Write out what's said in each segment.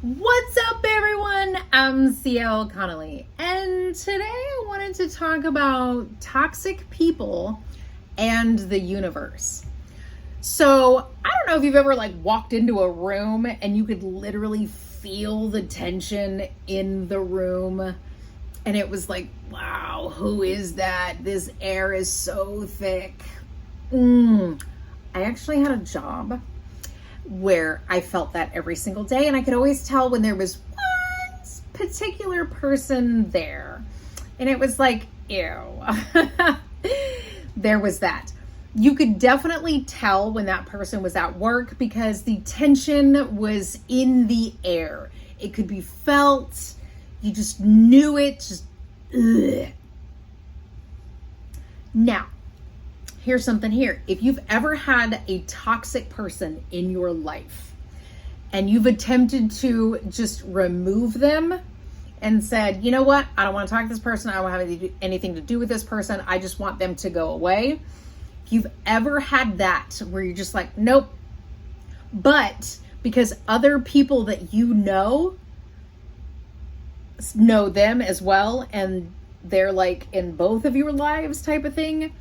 What's up, everyone? I'm CL Connolly, and today I wanted to talk about toxic people and the universe. So, I don't know if you've ever walked into a room and you could literally feel the tension in the room, and it was like, wow, who is that? This air is so thick. I actually had a job where I felt that every single day, and I could always tell when there was one particular person there, and it was like, ew. There was that. You could definitely tell when that person was at work because the tension was in the air. It could be felt. You just knew it. Just ugh. Now, here's something here. If you've ever had a toxic person in your life and you've attempted to just remove them and said, you know what? I don't want to talk to this person. I don't want to have anything to do with this person. I just want them to go away. If you've ever had that where you're just like, nope. But because other people that you know them as well, and they're like in both of your lives type of thing,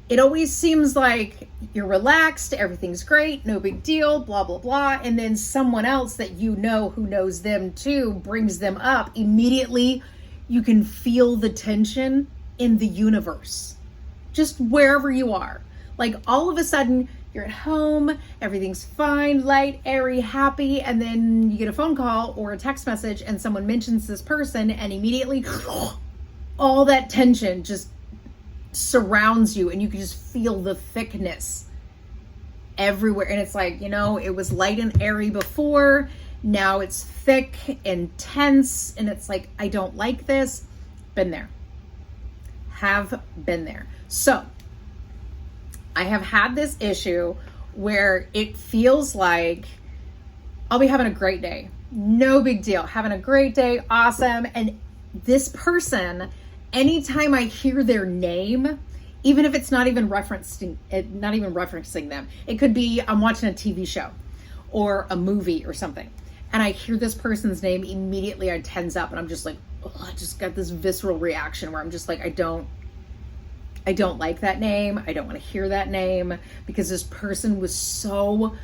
it always seems like you're relaxed, everything's great, no big deal, blah, blah, blah. And then someone else that you know who knows them too brings them up. Immediately, you can feel the tension in the universe, just wherever you are. Like all of a sudden, you're at home, everything's fine, light, airy, happy. And then you get a phone call or a text message and someone mentions this person, and immediately all that tension just surrounds you, and you can just feel the thickness everywhere. And it's like, it was light and airy before, now it's thick and tense, and it's like, I don't like this. Been there. Have been there. So I have had this issue where it feels like I'll be having a great day, no big deal, having a great day, awesome. And this person, anytime I hear their name, even if it's not even referencing them, it could be I'm watching a TV show or a movie or something, and I hear this person's name, immediately I tense up, and I'm just like, I just got this visceral reaction where I'm just like, I don't like that name. I don't want to hear that name because this person was so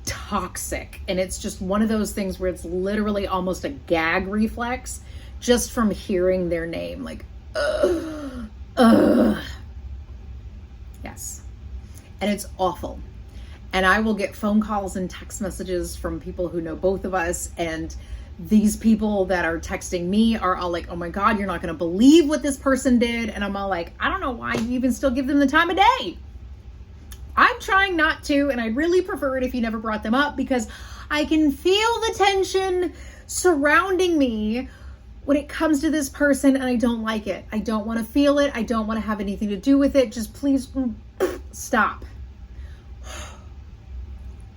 toxic. And it's just one of those things where it's literally almost a gag reflex just from hearing their name. Like, yes. And it's awful. And I will get phone calls and text messages from people who know both of us, and these people that are texting me are all like, oh my God, you're not going to believe what this person did. And I'm all like, I don't know why you even still give them the time of day. I'm trying not to, and I'd really prefer it if you never brought them up, because I can feel the tension surrounding me when it comes to this person, and I don't like it. I don't want to feel it. I don't want to have anything to do with it. Just please stop.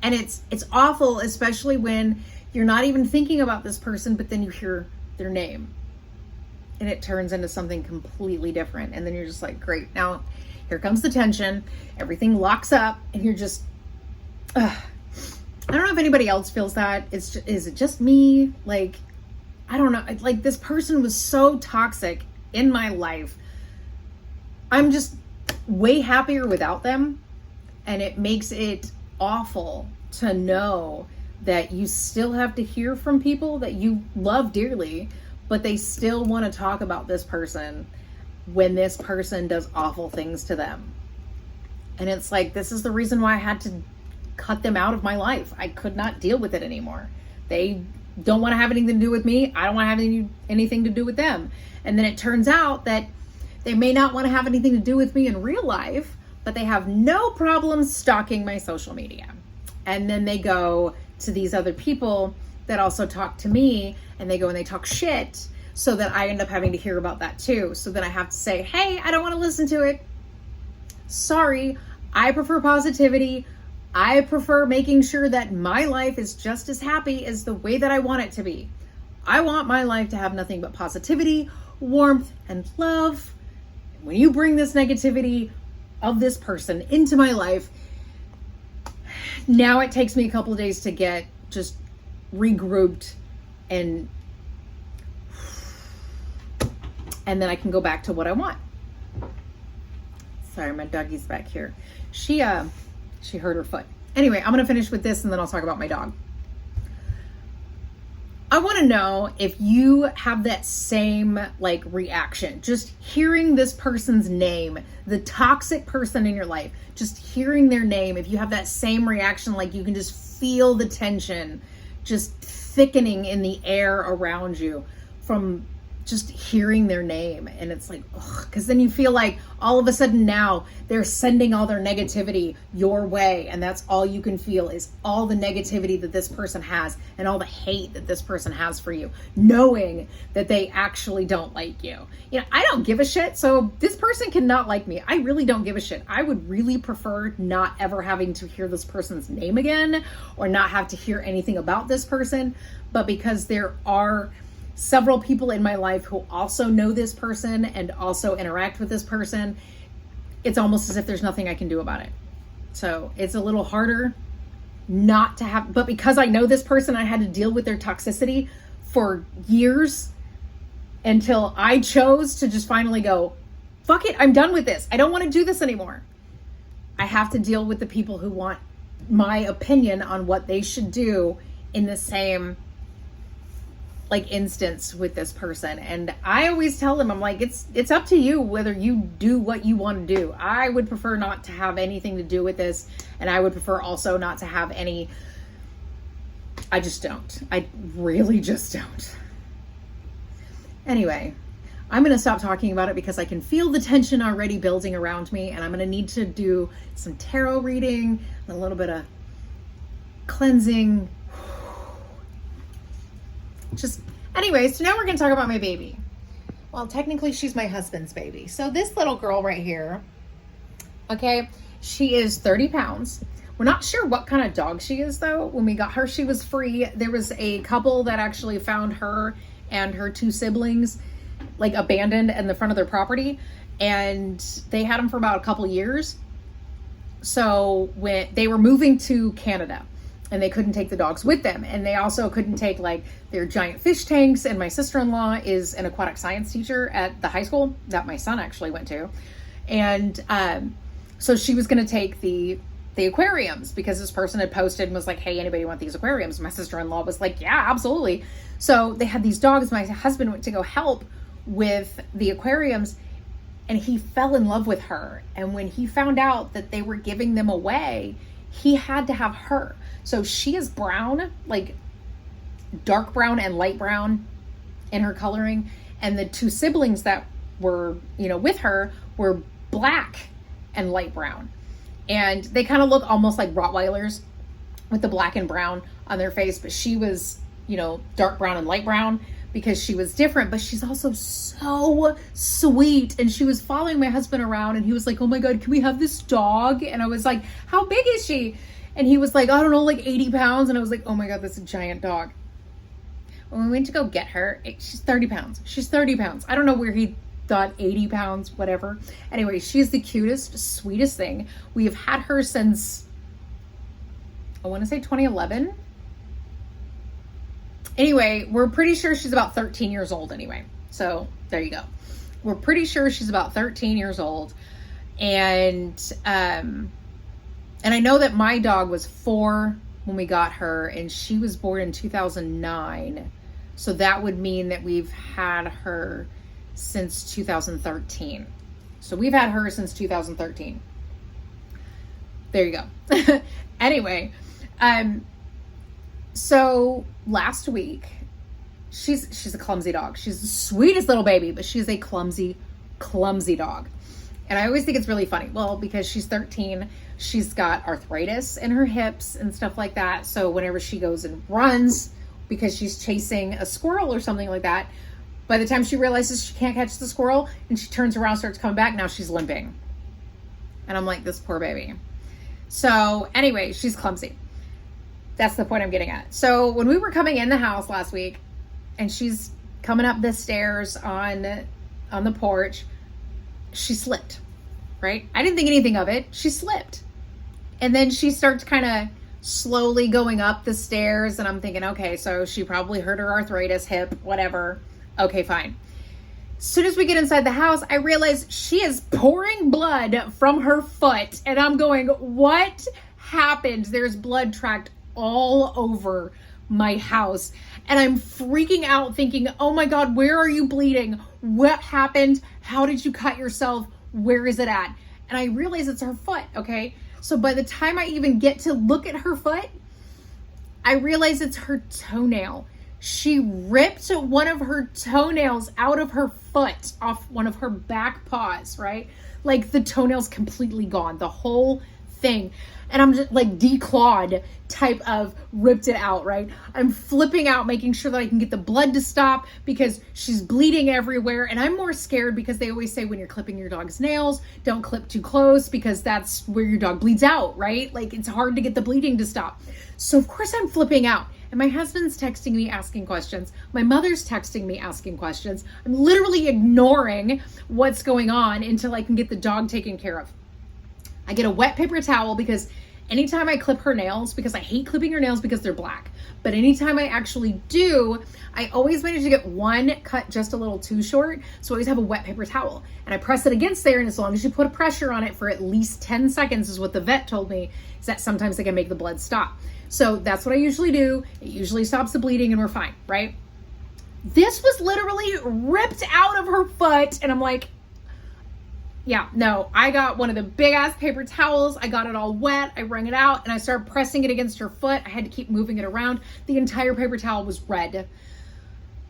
And it's awful, especially when you're not even thinking about this person, but then you hear their name and it turns into something completely different. And then you're just like, great, now here comes the tension. Everything locks up and you're just, I don't know if anybody else feels that. Is it just me? Like, I don't know. Like, this person was so toxic in my life. I'm just way happier without them. And it makes it awful to know that you still have to hear from people that you love dearly, but they still want to talk about this person when this person does awful things to them. And it's like, this is the reason why I had to cut them out of my life. I could not deal with it anymore. They don't want to have anything to do with me. I don't want to have anything to do with them. And then it turns out that they may not want to have anything to do with me in real life, but they have no problem stalking my social media. And then they go to these other people that also talk to me, and they go and they talk shit, so that I end up having to hear about that too. So then I have to say, hey, I don't want to listen to it. Sorry, I prefer positivity. I prefer making sure that my life is just as happy as the way that I want it to be. I want my life to have nothing but positivity, warmth, and love. When you bring this negativity of this person into my life, now it takes me a couple of days to get just regrouped and then I can go back to what I want. Sorry, my doggy's back here. She hurt her foot. Anyway, I'm gonna finish with this and then I'll talk about my dog. I want to know if you have that same like reaction, just hearing this person's name, the toxic person in your life, just hearing their name. If you have that same reaction, like you can just feel the tension just thickening in the air around you from just hearing their name. And it's like, ugh, because then you feel like all of a sudden now they're sending all their negativity your way. And that's all you can feel is all the negativity that this person has and all the hate that this person has for you, knowing that they actually don't like you. You know, I don't give a shit. So this person cannot like me. I really don't give a shit. I would really prefer not ever having to hear this person's name again or not have to hear anything about this person. But because there are several people in my life who also know this person and also interact with this person, it's almost as if there's nothing I can do about it. So it's a little harder not to have, but because I know this person, I had to deal with their toxicity for years until I chose to just finally go, fuck it, I'm done with this. I don't want to do this anymore. I have to deal with the people who want my opinion on what they should do in the same like instance with this person. And I always tell them, I'm like, it's up to you whether you do what you want to do. I would prefer not to have anything to do with this. And I would prefer also not to have any, I just don't. I really just don't. Anyway, I'm going to stop talking about it because I can feel the tension already building around me. And I'm going to need to do some tarot reading, a little bit of cleansing. Anyway, so now we're going to talk about my baby. Well, technically she's my husband's baby. So this little girl right here, okay, she is 30 pounds. We're not sure what kind of dog she is though. When we got her, she was free. There was a couple that actually found her and her two siblings like abandoned in the front of their property. And they had them for about a couple years. So when they were moving to Canada, and they couldn't take the dogs with them. And they also couldn't take like their giant fish tanks. And my sister-in-law is an aquatic science teacher at the high school that my son actually went to. And so she was going to take the aquariums because this person had posted and was like, hey, anybody want these aquariums? My sister-in-law was like, yeah, absolutely. So they had these dogs. My husband went to go help with the aquariums and he fell in love with her. And when he found out that they were giving them away, he had to have her. So she is brown, like dark brown and light brown in her coloring. And the two siblings that were, you know, with her were black and light brown. And they kind of look almost like Rottweilers with the black and brown on their face. But she was, you know, dark brown and light brown because she was different. But she's also so sweet. And she was following my husband around and he was like, oh my God, can we have this dog? And I was like, how big is she? And he was like, I don't know, like 80 pounds. And I was like, oh my God, that's a giant dog. When we went to go get her, she's 30 pounds. She's 30 pounds. I don't know where he thought 80 pounds, whatever. Anyway, she's the cutest, sweetest thing. We have had her since, I want to say 2011. Anyway, we're pretty sure she's about 13 years old anyway. So there you go. We're pretty sure she's about 13 years old. And I know that my dog was 4 when we got her and she was born in 2009. So that would mean that we've had her since 2013. So we've had her since 2013. There you go. Anyway, so last week, she's a clumsy dog. She's the sweetest little baby, but she's a clumsy dog. And I always think it's really funny. Well, because she's 13, she's got arthritis in her hips and stuff like that. So whenever she goes and runs, because she's chasing a squirrel or something like that, by the time she realizes she can't catch the squirrel and she turns around, starts coming back, now she's limping. And I'm like, this poor baby. So anyway, she's clumsy. That's the point I'm getting at. So when we were coming in the house last week and she's coming up the stairs on the porch, she slipped, right? I didn't think anything of it. She slipped. And then she starts kind of slowly going up the stairs, and I'm thinking, okay, so she probably hurt her arthritis, hip, whatever. Okay, fine. As soon as we get inside the house, I realize she is pouring blood from her foot, and I'm going, what happened? There's blood tracked all over my house, and I'm freaking out thinking, oh my God, where are you bleeding? What happened? How did you cut yourself? Where is it at? And I realize it's her foot, okay? So by the time I even get to look at her foot, I realize it's her toenail. She ripped one of her toenails out of her foot, off one of her back paws, right? Like the toenail's completely gone, the whole thing. And I'm just like declawed type of ripped it out, right? I'm flipping out, making sure that I can get the blood to stop because she's bleeding everywhere. And I'm more scared because they always say when you're clipping your dog's nails, don't clip too close because that's where your dog bleeds out, right? Like it's hard to get the bleeding to stop. So of course I'm flipping out. And my husband's texting me asking questions. My mother's texting me asking questions. I'm literally ignoring what's going on until I can get the dog taken care of. I get a wet paper towel because anytime I clip her nails, because I hate clipping her nails because they're black, but anytime I actually do, I always manage to get one cut just a little too short. So I always have a wet paper towel and I press it against there. And as long as you put a pressure on it for at least 10 seconds is what the vet told me, is that sometimes they can make the blood stop. So that's what I usually do. It usually stops the bleeding and we're fine, right? This was literally ripped out of her foot. And I'm like, yeah, no, I got one of the big ass paper towels. I got it all wet. I wrung it out and I started pressing it against her foot. I had to keep moving it around. The entire paper towel was red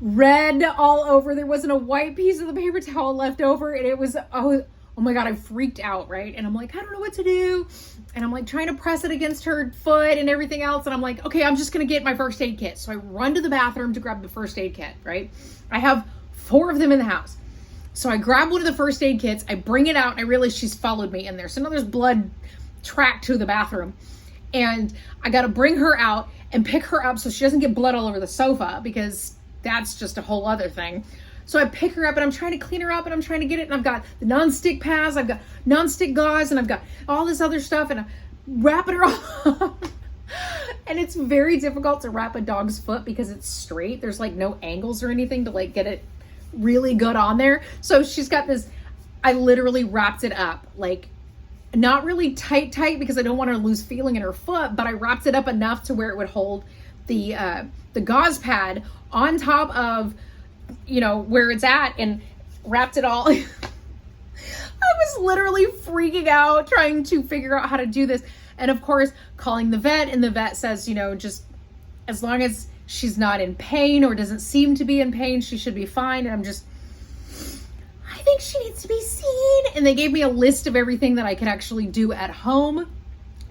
all over. There wasn't a white piece of the paper towel left over. And it was, oh my God, I freaked out, right? And I'm like, I don't know what to do. And I'm like trying to press it against her foot and everything else. And I'm like, okay, I'm just going to get my first aid kit. So I run to the bathroom to grab the first aid kit, right? I have 4 of them in the house. So I grab one of the first aid kits, I bring it out, and I realize she's followed me in there. So now there's blood tracked to the bathroom. And I got to bring her out and pick her up so she doesn't get blood all over the sofa because that's just a whole other thing. So I pick her up and I'm trying to clean her up and I'm trying to get it. And I've got the non-stick pads, I've got non-stick gauze, and I've got all this other stuff and I'm wrapping her up. And it's very difficult to wrap a dog's foot because it's straight. There's like no angles or anything to like get it really good on there. So she's got this, I literally wrapped it up, like not really tight because I don't want her to lose feeling in her foot, but I wrapped it up enough to where it would hold the gauze pad on top of, you know, where it's at, and wrapped it all. I was literally freaking out trying to figure out how to do this. And of course, calling the vet, and the vet says, you know, just as long as she's not in pain or doesn't seem to be in pain, she should be fine. And I'm just, I think she needs to be seen. And they gave me a list of everything that I could actually do at home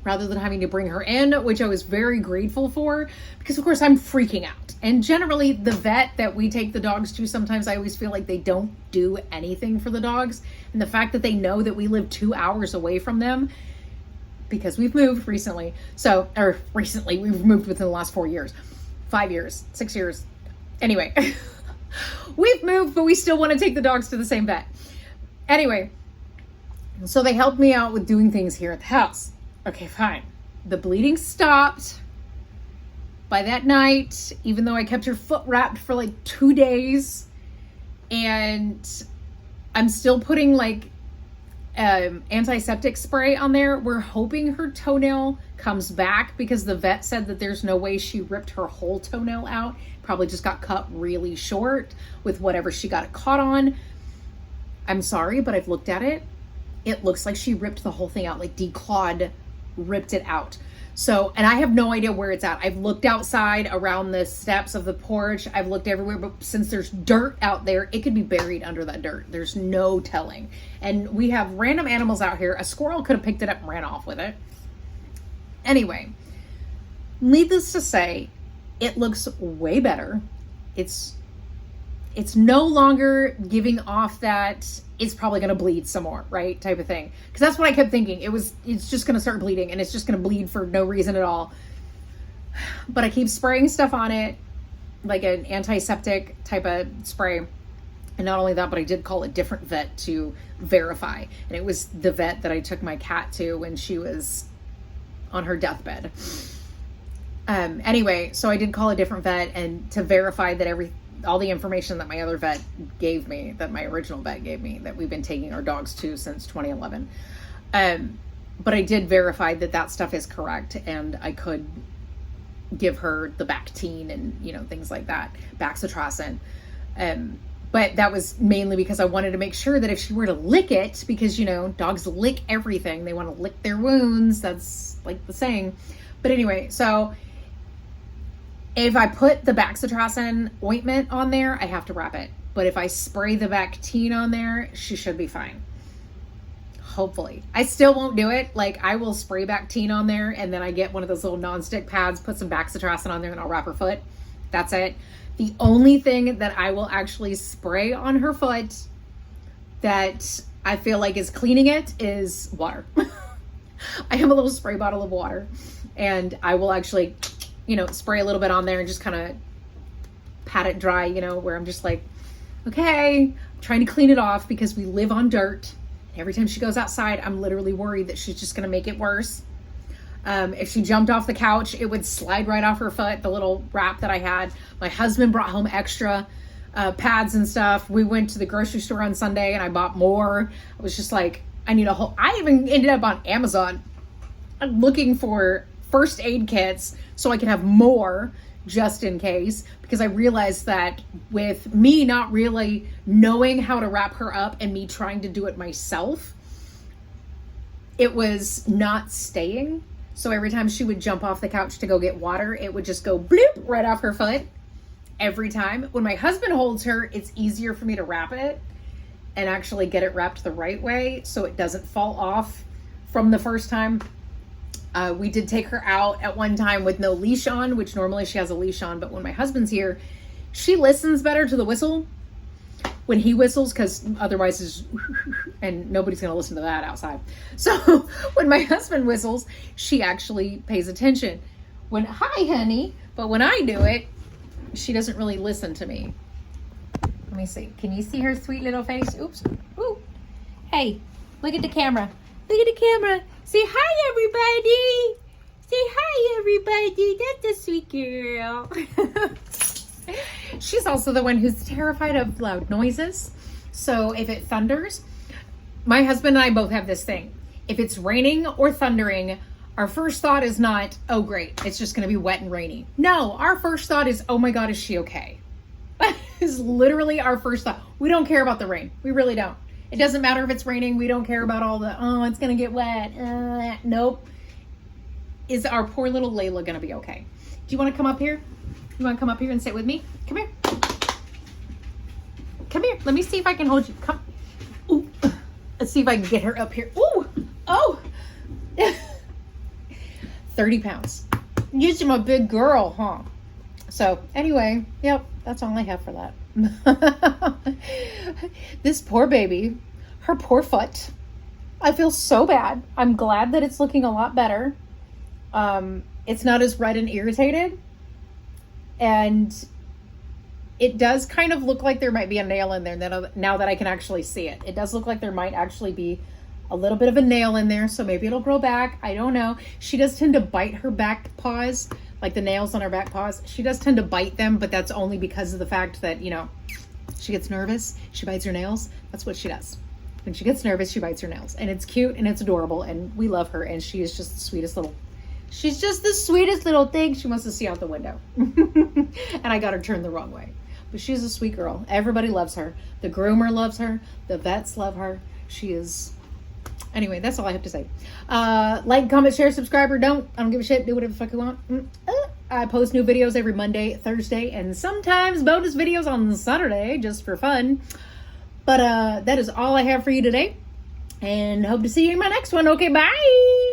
rather than having to bring her in, which I was very grateful for because of course I'm freaking out. And generally the vet that we take the dogs to, sometimes I always feel like they don't do anything for the dogs. And the fact that they know that we live 2 hours away from them because we've moved recently. We've moved within the last 4 years. 5 years, 6 years. Anyway, we've moved, but we still want to take the dogs to the same vet. Anyway, so they helped me out with doing things here at the house. Okay, fine. The bleeding stopped by that night, even though I kept her foot wrapped for like 2 days. And I'm still putting like antiseptic spray on there. We're hoping her toenail comes back because the vet said that there's no way she ripped her whole toenail out. Probably just got cut really short with whatever she got it caught on. I'm sorry, but I've looked at it. It looks like she ripped the whole thing out, like declawed, ripped it out. So, and I have no idea where it's at. I've looked outside around the steps of the porch. I've looked everywhere, but since there's dirt out there, it could be buried under that dirt. There's no telling. And we have random animals out here. A squirrel could have picked it up and ran off with it. Anyway, needless to say, it looks way better. It's no longer giving off that it's probably going to bleed some more, right? Type of thing. Because that's what I kept thinking. It's just going to start bleeding and it's just going to bleed for no reason at all. But I keep spraying stuff on it, like an antiseptic type of spray. And not only that, but I did call a different vet to verify. And it was the vet that I took my cat to when she was on her deathbed. Anyway, so I did call a different vet and to verify that all the information that my other vet gave me, that my original vet gave me, that we've been taking our dogs to since 2011. But I did verify that that stuff is correct, and I could give her the Bactine and, you know, things like that, Baxitracin. But that was mainly because I wanted to make sure that if she were to lick it, because, you know, dogs lick everything. They want to lick their wounds. That's like the saying. But anyway, so if I put the Baxitracin ointment on there, I have to wrap it. But if I spray the Bactine on there, she should be fine. Hopefully. I still won't do it. Like, I will spray Bactine on there, and then I get one of those little non-stick pads, put some Baxitracin on there, and I'll wrap her foot. That's it. The only thing that I will actually spray on her foot that I feel like is cleaning it is water. I have a little spray bottle of water, and I will actually, you know, spray a little bit on there and just kind of pat it dry, you know, where I'm just like, okay, I'm trying to clean it off because we live on dirt. Every time she goes outside, I'm literally worried that she's just going to make it worse. If she jumped off the couch, it would slide right off her foot, the little wrap that I had. My husband brought home extra pads and stuff. We went to the grocery store on Sunday and I bought more. I was just like, I need a whole... I even ended up on Amazon looking for first aid kits so I could have more just in case, because I realized that with me not really knowing how to wrap her up and me trying to do it myself, it was not staying. So every time she would jump off the couch to go get water, it would just go bloop right off her foot every time. When my husband holds her, it's easier for me to wrap it and actually get it wrapped the right way so it doesn't fall off from the first time. We did take her out at one time with no leash on, which normally she has a leash on, but when my husband's here, she listens better to the whistle when he whistles, because otherwise it's, and nobody's going to listen to that outside. So when my husband whistles, she actually pays attention. Hi honey, but when I do it, she doesn't really listen to me. Let me see. Can you see her sweet little face? Oops. Ooh. Hey, look at the camera. Look at the camera. Say hi, everybody. Say hi, everybody. That's a sweet girl. She's also the one who's terrified of loud noises. So if it thunders, my husband and I both have this thing. If it's raining or thundering, our first thought is not, oh great, it's just going to be wet and rainy. No, our first thought is, oh my God, is she okay? Is literally our first thought. We don't care about the rain. We really don't. It doesn't matter if it's raining. We don't care about all the, oh, it's going to get wet. Nope. Is our poor little Laila going to be okay? Do you want to come up here? You want to come up here and sit with me? Come here. Come here. Let me see if I can hold you. Come. Ooh. Let's see if I can get her up here. Ooh. Oh. 30 pounds. You're a big girl, huh? So anyway, yep, that's all I have for that. This poor baby, her poor foot. I feel so bad. I'm glad that it's looking a lot better. It's not as red and irritated. And it does kind of look like there might be a nail in there now that I can actually see it. It does look like there might actually be a little bit of a nail in there, so maybe it'll grow back. I don't know. She does tend to bite her back paws, like the nails on her back paws. She does tend to bite them, but that's only because of the fact that, you know, she gets nervous. She bites her nails. That's what she does. When she gets nervous, she bites her nails. And it's cute and it's adorable and we love her, and she is just the sweetest little... She's just the sweetest little thing. She wants to see out the window. And I got her turned the wrong way. But she's a sweet girl. Everybody loves her. The groomer loves her. The vets love her. She is... Anyway, that's all I have to say. Like, comment, share, subscribe, or don't. I don't give a shit. Do whatever the fuck you want. I post new videos every Monday, Thursday, and sometimes bonus videos on Saturday, just for fun. But that is all I have for you today. And hope to see you in my next one. Okay, bye!